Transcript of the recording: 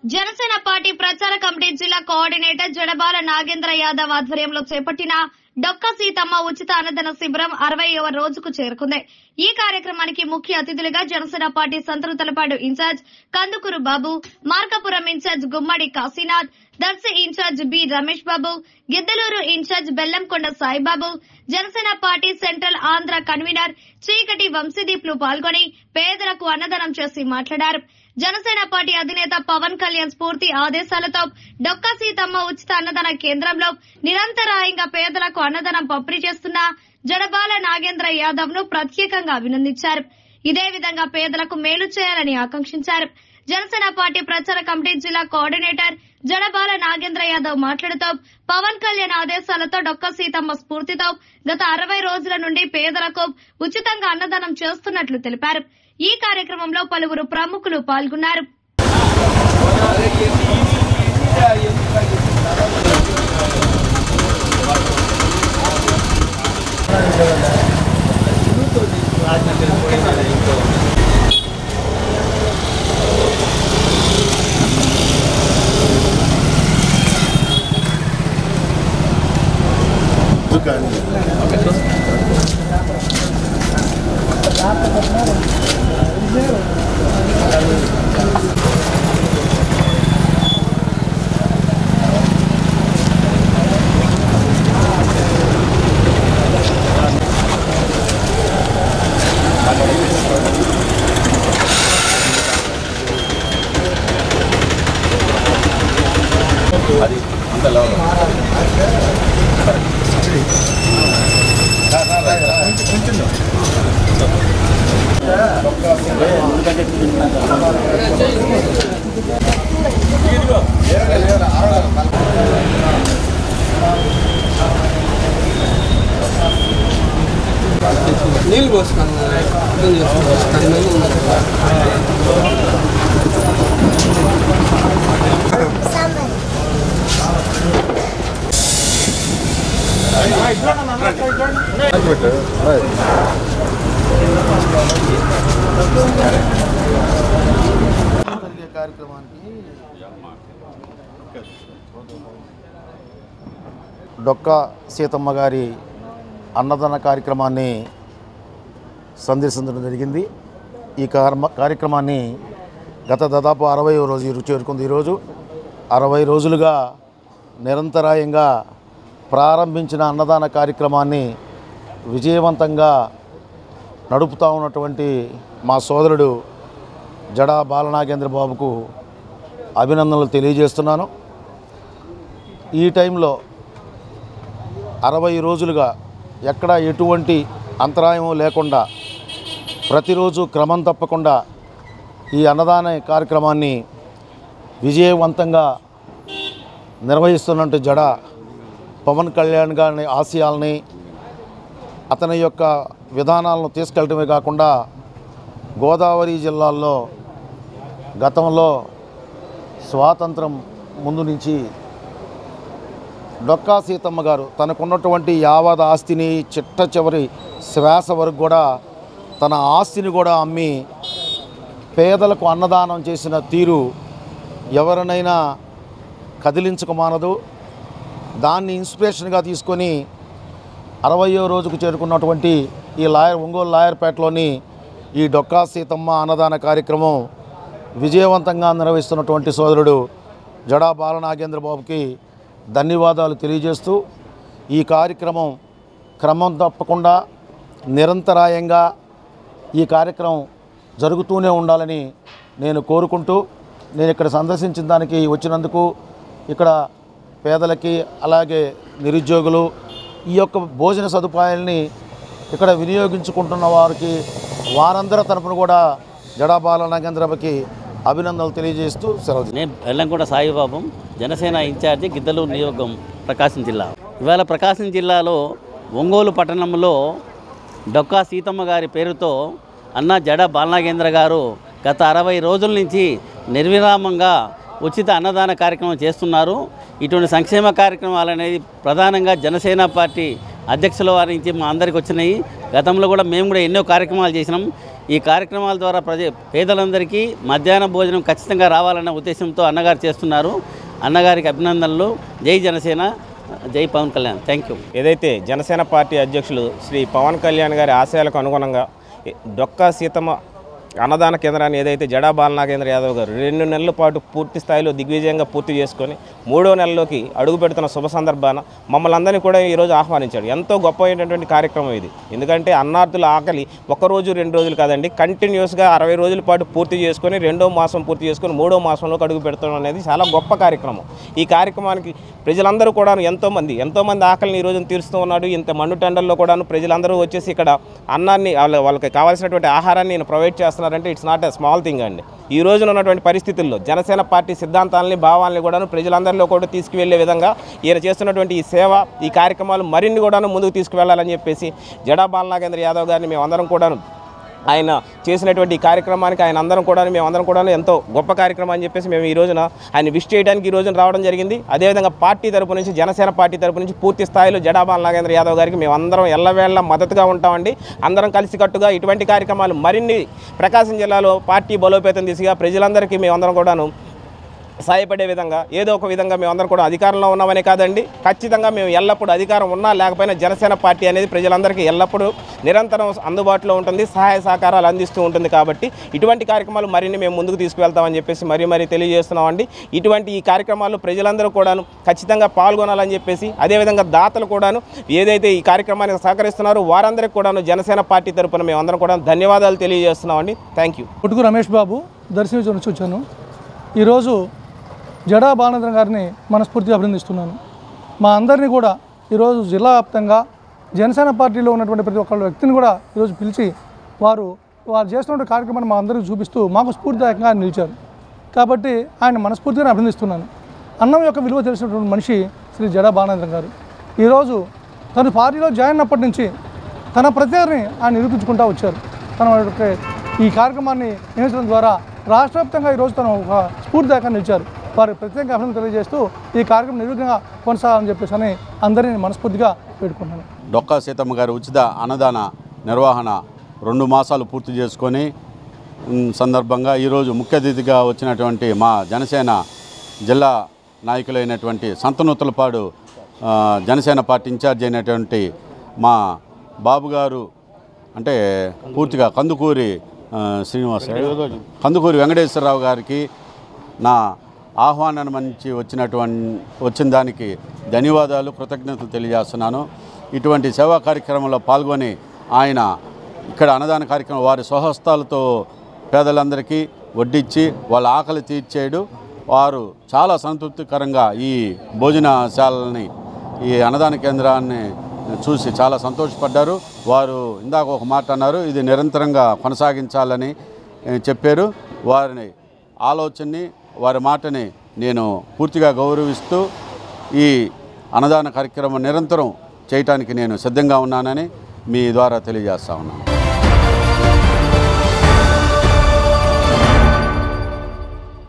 Janasena party ప్రచార committee జిల్లా coordinator జడబాల Nagendra Yadav ఆధ్వర్యంలో చేపట్టిన డొక్క సీతమ్మ ఉచిత అన్నదాన శిబిరం 60వ రోజుకు చేరుకుంది. ఈ కార్యక్రమానికి ముఖ్య అతిథులుగా Janasena party Santhanuthalapadu incharge Kandukuru Babu, Markapuram incharge Gummadi Kasinath, Darsi incharge B Ramesh Babu, Giddalur incharge Bellamkonda Saibabu, Janasena party central Andhra convener Cheekati వంశీదీప్లు పాల్గొని పేదలకు అన్నదానం చేసి మాట్లాడారు. జనసేన పార్టీ అధినేత పవన్ కళ్యాణ్ స్ఫూర్తి ఆదేశాలతో డొక్క సీతమ్మ ఉచిత అన్నదాన కేంద్రంలో నిరంతరాయంగా పేదలకు అన్నదానం పంపిణీ చేస్తున్న జడబాల నాగేంద్ర యాదవ్ ను ప్రత్యేకంగా అభినందించారు. ఇదే విధంగా పేదలకు మేలు చేయాలని ఆకాంక్షించారు. జనసేన పార్టీ ప్రచార కమిటీ జిల్లా కోఆర్డినేటర్ జడబాల నాగేంద్ర యాదవ్ మాట్లాడుతూ పవన్ కళ్యాణ్ ఆదేశాలతో డొక్క సీతమ్మ స్ఫూర్తితో గత 60 రోజుల నుండి పేదలకు ఉచితంగా అన్నదానం చేస్తున్నట్లు తెలిపారు. ఈ కార్యక్రమంలో పలువురు ప్రముఖులు పాల్గొన్నారు. అది అంతలో నీళ్ళు పోసుకున్నాను. కార్యక్రమానికి డొక్క సీతమ్మ గారి అన్నదాన కార్యక్రమాన్ని సందర్శించడం జరిగింది. ఈ కార్యక్రమాన్ని గత దాదాపు 60వ రోజు చేరుకుంది. ఈరోజు 60 రోజులుగా నిరంతరాయంగా ప్రారంభించిన అన్నదాన కార్యక్రమాన్ని విజయవంతంగా నడుపుతూ ఉన్నటువంటి మా సోదరుడు జడా బాలనాగేంద్ర బాబుకు అభినందనలు తెలియజేస్తున్నాను. ఈ టైంలో 60 రోజులుగా ఎక్కడ ఎటువంటి అంతరాయం లేకుండా ప్రతిరోజు క్రమం తప్పకుండా ఈ అన్నదాన కార్యక్రమాన్ని విజయవంతంగా నిర్వహిస్తున్నట్టు జడ పవన్ కళ్యాణ్ గారి ఆశయాల్ని, అతని యొక్క విధానాలను తీసుకెళ్ళటమే కాకుండా గోదావరి జిల్లాల్లో గతంలో స్వాతంత్రం ముందు నుంచి డొక్కా సీతమ్మ గారు తనకున్నటువంటి యావత్ ఆస్తిని చిట్ట చివరి శ్వాస వరకు కూడా తన ఆస్తిని కూడా అమ్మి పేదలకు అన్నదానం చేసిన తీరు ఎవరినైనా కదిలించకమానదు. దాన్ని ఇన్స్పిరేషన్గా తీసుకొని 60వ రోజుకు చేరుకున్నటువంటి ఈ ఒంగోలు లాయర్పేటలోని ఈ డొక్కా సీతమ్మ అన్నదాన కార్యక్రమం విజయవంతంగా నిర్వహిస్తున్నటువంటి సోదరుడు జడా బాలనాగేంద్ర బాబుకి ధన్యవాదాలు తెలియజేస్తూ ఈ కార్యక్రమం క్రమం తప్పకుండా నిరంతరాయంగా ఈ కార్యక్రమం జరుగుతూనే ఉండాలని నేను కోరుకుంటూ, నేను ఇక్కడ సందర్శించిన దానికి వచ్చినందుకు ఇక్కడ పేదలకి అలాగే నిరుద్యోగులు ఈ యొక్క భోజన సదుపాయాలని ఇక్కడ వినియోగించుకుంటున్న వారందరి తరపున కూడా జడా బాలనాగేంద్రకి అభినందనలు తెలియజేస్తూ సెలవు. నేను బెల్లంకొండ సాయిబాబు, జనసేన ఇన్ఛార్జి గిద్దలూరు నియోజకవర్గం, ప్రకాశం జిల్లా. ఇవాళ ప్రకాశం జిల్లాలో ఒంగోలు పట్టణంలో డొక్కా సీతమ్మ గారి పేరుతో అన్న జడా బాలనాగేంద్ర గారు గత 60 రోజుల నుంచి నిర్విరామంగా ఉచిత అన్నదాన కార్యక్రమం చేస్తున్నారు. ఇటువంటి సంక్షేమ కార్యక్రమాలు అనేది ప్రధానంగా జనసేన పార్టీ అధ్యక్షుల వారి నుంచి మా అందరికి వచ్చినాయి. గతంలో కూడా మేము కూడా ఎన్నో కార్యక్రమాలు చేసినాం. ఈ కార్యక్రమాల ద్వారా పేదలందరికీ మధ్యాహ్న భోజనం ఖచ్చితంగా రావాలన్న ఉద్దేశంతో అన్నగారు చేస్తున్నారు. అన్నగారికి అభినందనలు. జై జనసేన, జై పవన్ కళ్యాణ్. Thank you. ఏదైతే జనసేన పార్టీ అధ్యక్షులు శ్రీ పవన్ కళ్యాణ్ గారి ఆశయాలకు అనుగుణంగా డొక్కా సీతమ్మ అన్నదాన కేంద్రాన్ని ఏదైతే జడా బాలనాగేంద్ర యాదవ్ గారు 2 నెలల పాటు పూర్తి స్థాయిలో దిగ్విజయంగా పూర్తి చేసుకొని 3వ నెలలోకి అడుగు పెడుతున్న శుభ సందర్భాన మమ్మల్ని అందరినీ కూడా ఈరోజు ఆహ్వానించాడు. ఎంతో గొప్పమైనటువంటి కార్యక్రమం ఇది. ఎందుకంటే అన్నార్థుల ఆకలి 1 రోజు 2 రోజులు కాదండి, కంటిన్యూస్గా 60 రోజుల పాటు పూర్తి చేసుకొని 2వ మాసం పూర్తి చేసుకొని 3వ మాసంలోకి అడుగు పెడతాం అనేది చాలా గొప్ప కార్యక్రమం. ఈ కార్యక్రమానికి ప్రజలందరూ కూడా ఎంతోమంది ఆకలిని ఈ రోజున తీరుస్తూ ఉన్నాడు. ఇంత మండు టెండర్లో కూడా ప్రజలందరూ వచ్చేసి ఇక్కడ అన్నాన్ని వాళ్ళకి కావాల్సినటువంటి ఆహారాన్ని నేను ప్రొవైడ్ చేస్తున్నారంటే it's not a small thing అండి. ఈ రోజున ఉన్నటువంటి పరిస్థితుల్లో జనసేన పార్టీ సిద్ధాంతాలని భావాలని కూడాను ప్రజలందరిలో కూడా తీసుకువెళ్లే విధంగా ఈయన చేస్తున్నటువంటి ఈ సేవ, ఈ కార్యక్రమాలు మరిన్ని కూడాను ముందుకు తీసుకువెళ్లాలని చెప్పేసి జడా బాలనాగేంద్ర యాదవ్ గారిని మేమందరం కూడాను ఆయన చేసినటువంటి ఈ కార్యక్రమానికి మేమందరం కూడా ఎంతో గొప్ప కార్యక్రమం అని చెప్పేసి మేము ఈ రోజున ఆయన విష్ చేయడానికి ఈ రోజున రావడం జరిగింది. అదేవిధంగా పార్టీ తరపు నుంచి, జనసేన పార్టీ తరపు నుంచి పూర్తి స్థాయిలో జడా బాలనాగేంద్ర యాదవ్ గారికి మేమందరం ఎల్లవేళ మద్దతుగా ఉంటామండి. అందరం కలిసికట్టుగా ఇటువంటి కార్యక్రమాలు మరిన్ని ప్రకాశం జిల్లాలో పార్టీ బలోపేతం దిశగా ప్రజలందరికీ మేమందరం కూడాను సాయపడే విధంగా ఏదో ఒక విధంగా మేమందరం కూడా అధికారంలో ఉన్నామనే కాదండి, ఖచ్చితంగా మేము ఎల్లప్పుడూ అధికారం ఉన్నా లేకపోయినా జనసేన పార్టీ అనేది ప్రజలందరికీ ఎల్లప్పుడూ నిరంతరం అందుబాటులో ఉంటుంది, సహాయ సహకారాలు అందిస్తూ ఉంటుంది. కాబట్టి ఇటువంటి కార్యక్రమాలు మరిన్ని మేము ముందుకు తీసుకువెళ్తామని చెప్పేసి మరీ తెలియజేస్తున్నామండి. ఇటువంటి ఈ కార్యక్రమాల్లో ప్రజలందరూ కూడాను ఖచ్చితంగా పాల్గొనాలని చెప్పేసి, అదేవిధంగా దాతలు కూడాను ఏదైతే ఈ కార్యక్రమానికి సహకరిస్తున్నారో వారందరికీ కూడాను జనసేన పార్టీ తరపున మేమందరం కూడా ధన్యవాదాలు తెలియజేస్తున్నామండి. Thank you. పుట్టుకు రమేష్ బాబు, దర్శనం నుంచి వచ్చాను. ఈరోజు జడా బాలనాగేంద్ర గారిని మనస్ఫూర్తిగా అభినందిస్తున్నాను. మా అందరినీ కూడా ఈరోజు జిల్లా వ్యాప్తంగా జనసేన పార్టీలో ఉన్నటువంటి ప్రతి ఒక్క వ్యక్తిని కూడా ఈరోజు పిలిచి వారు చేస్తున్న కార్యక్రమాన్ని మా అందరికీ చూపిస్తూ మాకు స్ఫూర్తిదాయకంగా నిలిచారు. కాబట్టి ఆయన మనస్ఫూర్తిగా అభినందిస్తున్నాను. అన్నం యొక్క విలువ తెలిసినటువంటి మనిషి శ్రీ జడా బాలనాగేంద్ర గారు. ఈరోజు తను పార్టీలో జాయిన్ అయినప్పటి నుంచి తన ప్రత్యేకతని ఆయన నిరూపించుకుంటూ వచ్చారు. తన ఈ కార్యక్రమాన్ని నిర్వహించడం ద్వారా రాష్ట్ర వ్యాప్తంగా ఈరోజు తను ఒక స్ఫూర్తిదాయకంగా నిలిచారు. వారికి ప్రత్యేకంగా అభినందన తెలియజేస్తూ ఈ కార్యక్రమం నిర్విఘ్నంగా కొనసాగాలని చెప్పేసి అని అందరినీ మనస్ఫూర్తిగా వేడుకుంటున్నాను. డొక్కా సీతమ్మ గారి ఉచిత అన్నదాన నిర్వహణ 2 మాసాలు పూర్తి చేసుకొని సందర్భంగా ఈరోజు ముఖ్య అతిథిగా వచ్చినటువంటి మా జనసేన జిల్లా నాయకులైనటువంటి సంతనూతలపాడు జనసేన పార్టీ ఇన్ఛార్జ్ అయినటువంటి మా బాబు గారు, అంటే పూర్తిగా కందుకూరి వెంకటేశ్వరరావు గారికి నా ఆహ్వానం నుంచి వచ్చిన దానికి ధన్యవాదాలు, కృతజ్ఞతలు తెలియజేస్తున్నాను. ఇటువంటి సేవా కార్యక్రమంలో పాల్గొని ఆయన ఇక్కడ అన్నదాన కార్యక్రమం వారి స్వహస్తాలతో పేదలందరికీ వడ్డించి వాళ్ళ ఆకలి తీర్చేయడు. వారు చాలా సంతృప్తికరంగా ఈ భోజనశాలని, ఈ అన్నదాన కేంద్రాన్ని చూసి చాలా సంతోషపడ్డారు. వారు ఇందాక ఒక మాట అన్నారు, ఇది నిరంతరంగా కొనసాగించాలని చెప్పారు. వారిని ఆలోచనని, వారి మాటని నేను పూర్తిగా గౌరవిస్తూ ఈ అన్నదాన కార్యక్రమం నిరంతరం చేయటానికి నేను సిద్ధంగా ఉన్నానని మీ ద్వారా తెలియజేస్తా ఉన్నాను.